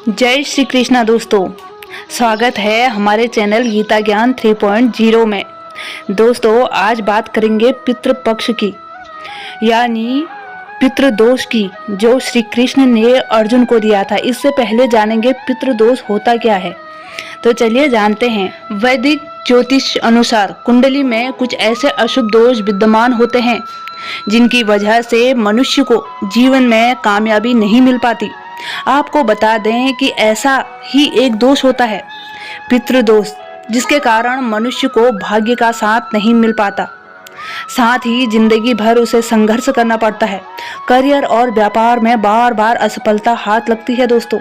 जय श्री कृष्णा दोस्तों, स्वागत है हमारे चैनल गीता ज्ञान 3.0 में। दोस्तों, आज बात करेंगे पितृपक्ष की, यानी पितृदोष की, जो श्री कृष्ण ने अर्जुन को दिया था। इससे पहले जानेंगे पितृदोष होता क्या है। तो चलिए जानते हैं। वैदिक ज्योतिष अनुसार कुंडली में कुछ ऐसे अशुभ दोष विद्यमान होते हैं जिनकी वजह से मनुष्य को जीवन में कामयाबी नहीं मिल पाती। आपको बता दें कि ऐसा ही एक दोष होता है, पितृदोष, जिसके कारण मनुष्य को भाग्य का साथ नहीं मिल पाता। साथ ही जिंदगी भर उसे संघर्ष करना पड़ता है। करियर और व्यापार में बार बार असफलता हाथ लगती है। दोस्तों,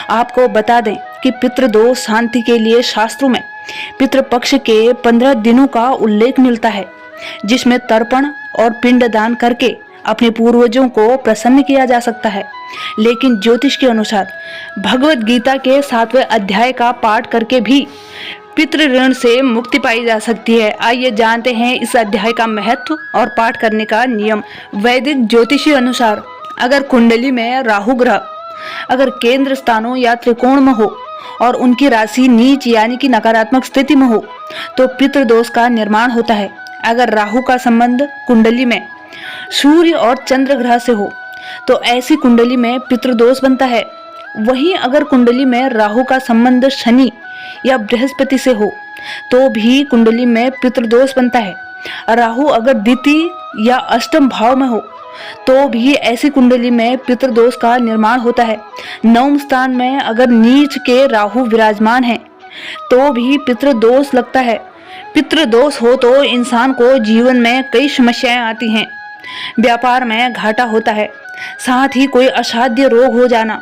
आपको बता दें कि पितृदोष शांति के लिए शास्त्रों में पितृपक्ष के 15 दिनों का उल्लेख मिलता है, जिसमें तर्पण और पिंडदान करके अपने पूर्वजों को प्रसन्न किया जा सकता है। लेकिन ज्योतिष के अनुसार भगवत गीता के 7वें अध्याय का पाठ करके भी पितृ ऋण से मुक्ति पाई जा सकती है। आइए जानते हैं इस अध्याय का महत्व और पाठ करने का नियम। वैदिक ज्योतिषी अनुसार अगर कुंडली में राहु ग्रह अगर केंद्र स्थानों या त्रिकोण में हो और उनकी राशि नीच यानी कि नकारात्मक स्थिति में हो तो पितृदोष का निर्माण होता है। अगर राहु का संबंध कुंडली में सूर्य और चंद्र ग्रह से हो तो ऐसी कुंडली में पितृदोष बनता है। वहीं अगर कुंडली में राहु का संबंध शनि या बृहस्पति से हो तो भी कुंडली में पितृदोष बनता है। राहु अगर द्वितीय या अष्टम भाव में हो तो भी ऐसी कुंडली में पितृदोष का निर्माण होता है। नवम स्थान में अगर नीच के राहु विराजमान है तो भी पितृदोष लगता है। पितृदोष हो तो इंसान को जीवन में कई समस्याएं आती हैं। व्यापार में घाटा होता है, साथ ही कोई असाध्य रोग हो जाना,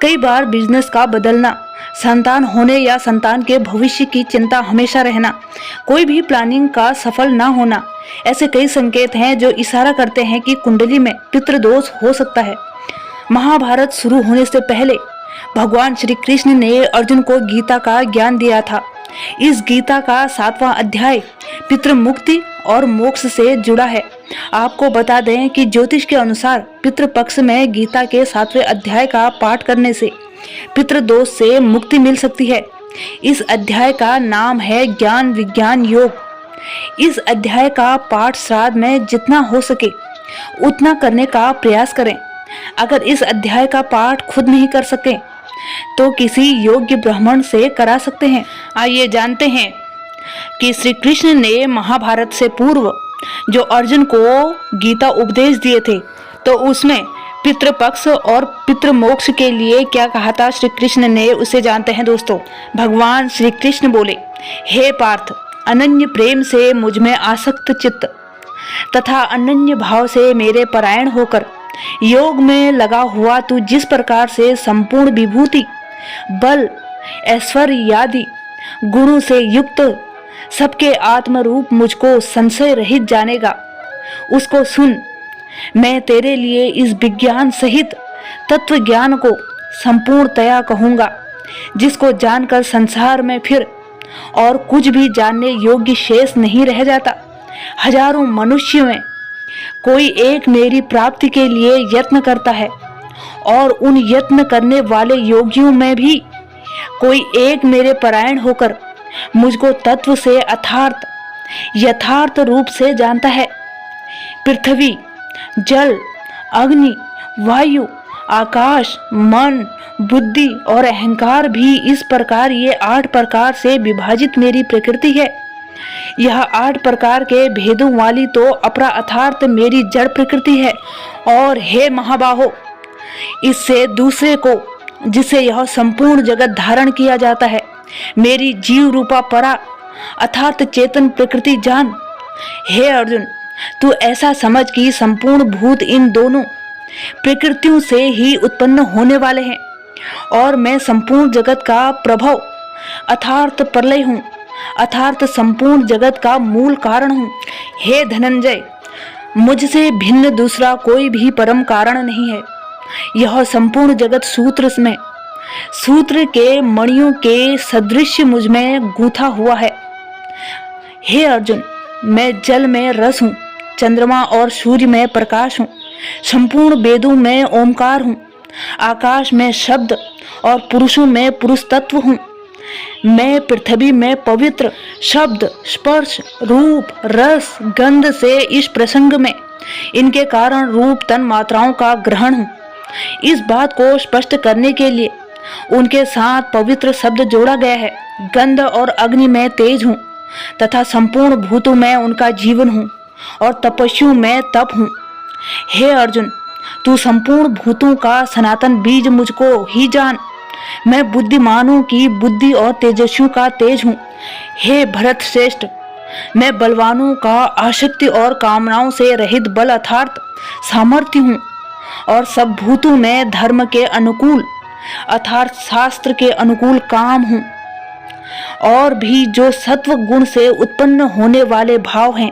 कई बार बिजनेस का बदलना, संतान होने या संतान के भविष्य की चिंता हमेशा रहना, कोई भी प्लानिंग का सफल ना होना, ऐसे कई संकेत हैं जो इशारा करते हैं कि कुंडली में पितृदोष हो सकता है। महाभारत शुरू होने से पहले भगवान श्री कृष्ण ने अर्जुन को गीता का ज्ञान दिया था। इस गीता का 7वां अध्याय पितृ मुक्ति और मोक्ष से जुड़ा है। आपको बता दें कि ज्योतिष के अनुसार पितृपक्ष में गीता के 7वें अध्याय का पाठ करने से पितृदोष से मुक्ति मिल सकती है। इस अध्याय का नाम है ज्ञान विज्ञान योग। इस अध्याय का पाठ श्राद्ध में जितना हो सके उतना करने का प्रयास करें। अगर इस अध्याय का पाठ खुद नहीं कर सके तो किसी योग्य ब्राह्मण से करा सकते हैं। आइए जानते हैं कि श्री कृष्ण ने महाभारत से पूर्व जो अर्जुन को गीता उपदेश दिए थे तो उसमें पितृपक्ष और पितृमोक्ष के लिए क्या कहा था श्री कृष्ण ने, उसे जानते हैं। दोस्तों, भगवान श्री कृष्ण बोले, हे पार्थ, अनन्य प्रेम से मुझ में आसक्त चित्त तथा अनन्य भाव से मेरे परायण होकर योग में लगा हुआ तू जिस प्रकार से संपूर्ण विभूति, बल, ऐश्वर्य आदि गुणों से युक्त सबके आत्मरूप मुझको संशय रहित जानेगा, उसको सुन। मैं तेरे लिए इस विज्ञान सहित तत्व ज्ञान को संपूर्णतया कहूँगा, जिसको जानकर संसार में फिर और कुछ भी जानने योग्य शेष नहीं रह जाता। हजारों मनुष्यों में कोई एक मेरी प्राप्ति के लिए यत्न करता है और उन यत्न करने वाले योगियों में भी कोई एक मेरे परायण होकर मुझको तत्व से अर्थात यथार्थ रूप से जानता है। पृथ्वी, जल, अग्नि, वायु, आकाश, मन, बुद्धि और अहंकार भी इस प्रकार ये 8 प्रकार से विभाजित मेरी प्रकृति है। यह 8 प्रकार के भेदों वाली तो अपरा अर्थात मेरी जड़ प्रकृति है। और हे महाबाहो, इससे दूसरे को, जिसे यह संपूर्ण जगत धारण किया जाता है, मेरी जीव रूपा परा अर्थात चेतन प्रकृति जान। हे अर्जुन, तू ऐसा समझ कि संपूर्ण भूत इन दोनों प्रकृतियों से ही उत्पन्न होने वाले हैं और मैं संपूर्ण जगत का प्रभव अर्थात प्रलय हूँ, अर्थात संपूर्ण जगत का मूल कारण हूँ। हे धनंजय, मुझसे भिन्न दूसरा कोई भी परम कारण नहीं है। यह संपूर्ण जगत सूत्र में सूत्र के मणियों के सदृश मुझ में गूंथा हुआ है। हे अर्जुन, मैं जल में रस हूँ, चंद्रमा और सूर्य में प्रकाश हूँ, संपूर्ण वेदों में ओमकार हूँ, आकाश में शब्द और पुरुषों में पुरुष तत्व हूँ। मैं पृथ्वी में पवित्र शब्द, स्पर्श, रूप, रस, गंध से इस प्रसंग में इनके कारण रूप तन मात्राओं का ग्रहण हूँ। इस बात को स्पष्ट करने के लिए उनके साथ पवित्र शब्द जोड़ा गया है। गंध और अग्नि में तेज हूँ तथा संपूर्ण भूतों में उनका जीवन हूँ और तपस्वियों में तप हूँ। हे अर्जुन, तू संपूर्ण भूतों का सनातन बीज मुझको ही जान। मैं बुद्धिमानों की बुद्धि और तेजस्वियों का तेज हूँ। हे भरत श्रेष्ठ, मैं बलवानों का आसक्ति और कामनाओं से रहित बल अर्थात सामर्थ्य हूँ और सब भूतों में धर्म के अनुकूल अर्थात शास्त्र के अनुकूल काम हूँ। और भी जो सत्व गुण से उत्पन्न होने वाले भाव हैं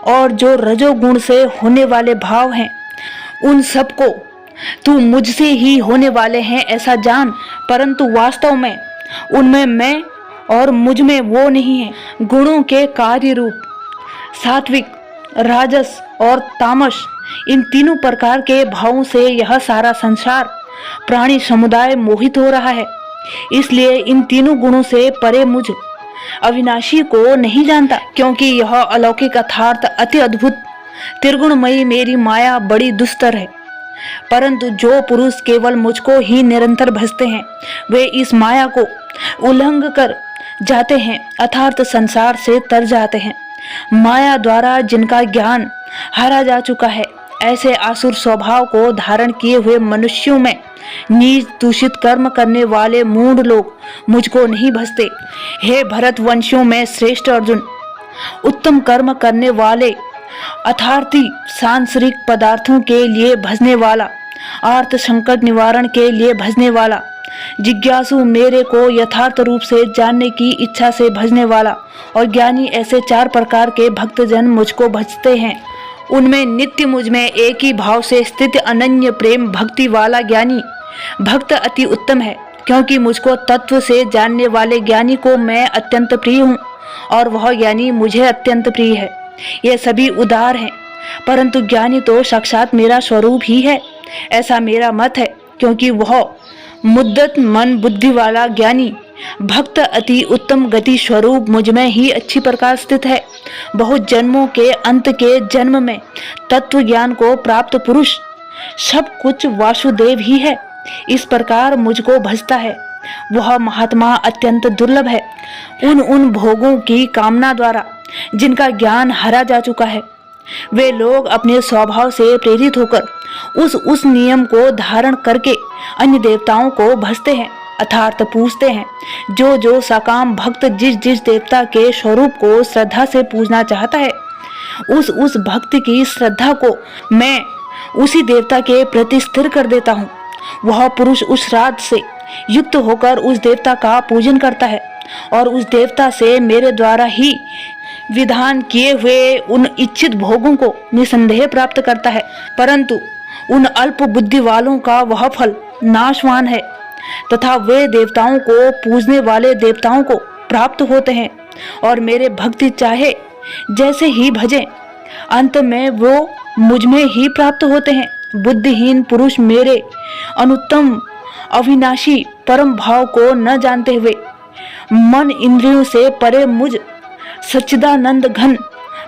और जो रजोगुण से होने वाले भाव हैं, उन सबको तू मुझसे ही होने वाले हैं ऐसा जान। परंतु वास्तव में उनमें मैं और मुझ में वो नहीं है। गुणों के कार्य रूप सात्विक, राजस और तामस, इन तीनों प्रकार के भावों से यह सारा संसार प्राणी समुदाय मोहित हो रहा है। इसलिए इन तीनों गुणों से परे मुझ अविनाशी को नहीं जानता, क्योंकि यह अलौकिक अर्थात अति अद्भुत त्रिगुणमयी मेरी माया बड़ी दुस्तर है। परंतु जो पुरुष केवल मुझको ही निरंतर भजते हैं, वे इस माया को उल्लंघ कर जाते हैं अर्थात संसार से तर जाते हैं। माया द्वारा जिनका ज्ञान हारा जा चुका है, ऐसे आसुर स्वभाव को धारण किए हुए मनुष्यों में नीच दूषित कर्म करने वाले मूढ़ लोग मुझको नहीं भजते। हे भरत वंशियों में श्रेष्ठ अर्जुन, उत्तम कर्म करने वाले अर्थार्थी, सांसारिक पदार्थों के लिए भजने वाला, अर्थ संकट निवारण के लिए भजने वाला, जिज्ञासु, मेरे को यथार्थ रूप से जानने की इच्छा से भजने वाला और ज्ञानी, ऐसे चार प्रकार के भक्तजन मुझको भजते हैं। उनमें नित्य मुझ में एक ही भाव से स्थित अनन्य प्रेम भक्ति वाला ज्ञानी भक्त अति उत्तम है, क्योंकि मुझको तत्व से जानने वाले ज्ञानी को मैं अत्यंत प्रिय हूँ और वह ज्ञानी मुझे अत्यंत प्रिय है। ये सभी उदार हैं, परंतु ज्ञानी तो साक्षात मेरा स्वरूप ही है, ऐसा मेरा मत है, क्योंकि वह मुद्दत मन बुद्धि वाला ज्ञानी भक्त अति उत्तम गति स्वरूप मुझ में ही अच्छी प्रकार स्थित है। बहुत जन्मों के अंत के जन्म में तत्व ज्ञान को प्राप्त पुरुष सब कुछ वासुदेव ही है, इस प्रकार मुझको भजता है। वह महात्मा अत्यंत दुर्लभ है। उन भोगों की कामना द्वारा जिनका ज्ञान हरा जा चुका है, वे लोग अपने स्वभाव से प्रेरित होकर उस नियम को धारण करके अन्य देवताओं को भजते हैं अर्थात पूजते हैं। जो सकाम भक्त जिस देवता के स्वरूप को श्रद्धा से पूजना चाहता है, उस भक्त की श्रद्धा को मैं उसी देवता के प्रति स्थिर कर देता हूँ। वह पुरुष उस श्राद्ध से युक्त होकर उस देवता का पूजन करता है और उस देवता से मेरे द्वारा ही विधान किए हुए उन इच्छित भोगों को निसंदेह प्राप्त करता है। परंतु उन अल्प बुद्धि वालों का वह फल नाशवान है तथा वे देवताओं को पूजने वाले देवताओं को प्राप्त होते हैं और मेरे भक्ति चाहे जैसे ही भजें, अंत में वो मुझ में ही प्राप्त होते हैं। बुद्धिहीन पुरुष मेरे अनुत्तम अविनाशी परम भाव को न जानते हुए मन इंद्रियों से परे मुझ सच्चिदानंद घन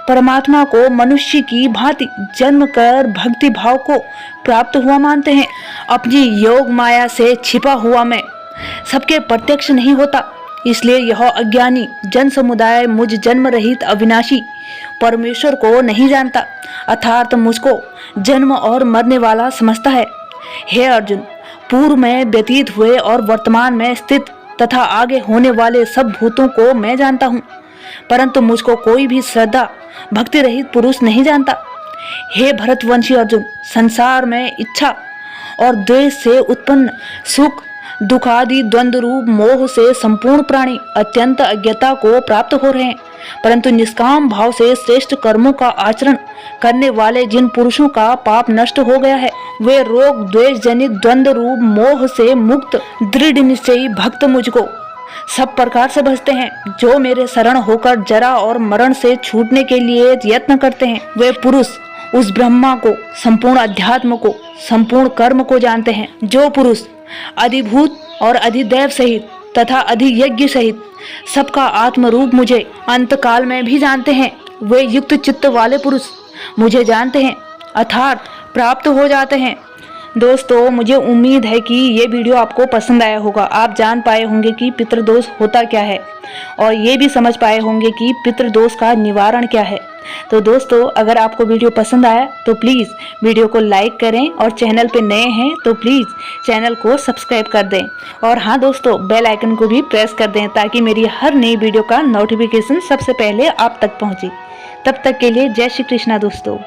परमात्मा को मनुष्य की भांति जन्म कर भक्ति भाव को प्राप्त हुआ मानते हैं। अपनी योग माया से छिपा हुआ मैं सबके प्रत्यक्ष नहीं होता, इसलिए यह अज्ञानी जन समुदाय मुझ जन्म रहित अविनाशी परमेश्वर को नहीं जानता अर्थात मुझको जन्म और मरने वाला समझता है। हे अर्जुन, पूर्व में व्यतीत हुए और वर्तमान में स्थित तथा आगे होने वाले सब भूतों को मैं जानता हूँ, परंतु मुझको कोई भी श्रद्धा भक्ति रहित पुरुष नहीं जानता। हे भरतवंशी अर्जुन, संसार में इच्छा और द्वेष से उत्पन्न सुख दुख आदि द्वंद्व रूप मोह से संपूर्ण प्राणी अत्यंत अज्ञता को प्राप्त हो रहे हैं, परंतु निष्काम भाव से श्रेष्ठ कर्मों का आचरण करने वाले जिन पुरुषों का पाप नष्ट हो गया है, वे रोग द्वेष जनित द्वंद्व रूप मोह से मुक्त दृढ़ निश्चयी भक्त मुझको सब प्रकार से भजते हैं। जो मेरे शरण होकर जरा और मरण से छूटने के लिए यत्न करते हैं, वे पुरुष उस ब्रह्मा को, संपूर्ण अध्यात्म को, संपूर्ण कर्म को जानते हैं। जो पुरुष अधिभूत और अधिदैव सहित तथा अधियज्ञ सहित सबका आत्मरूप मुझे अंतकाल में भी जानते हैं, वे युक्त चित्त वाले पुरुष मुझे जानते हैं अर्थात प्राप्त हो जाते हैं। दोस्तों, मुझे उम्मीद है कि ये वीडियो आपको पसंद आया होगा। आप जान पाए होंगे कि पितृदोष होता क्या है और ये भी समझ पाए होंगे कि पितृदोष का निवारण क्या है। तो दोस्तों, अगर आपको वीडियो पसंद आया तो प्लीज़ वीडियो को लाइक करें और चैनल पे नए हैं तो प्लीज़ चैनल को सब्सक्राइब कर दें। और हाँ दोस्तों, बेल आइकन को भी प्रेस कर दें ताकि मेरी हर नई वीडियो का नोटिफिकेशन सबसे पहले आप तक पहुँचे। तब तक के लिए जय श्री कृष्णा दोस्तों।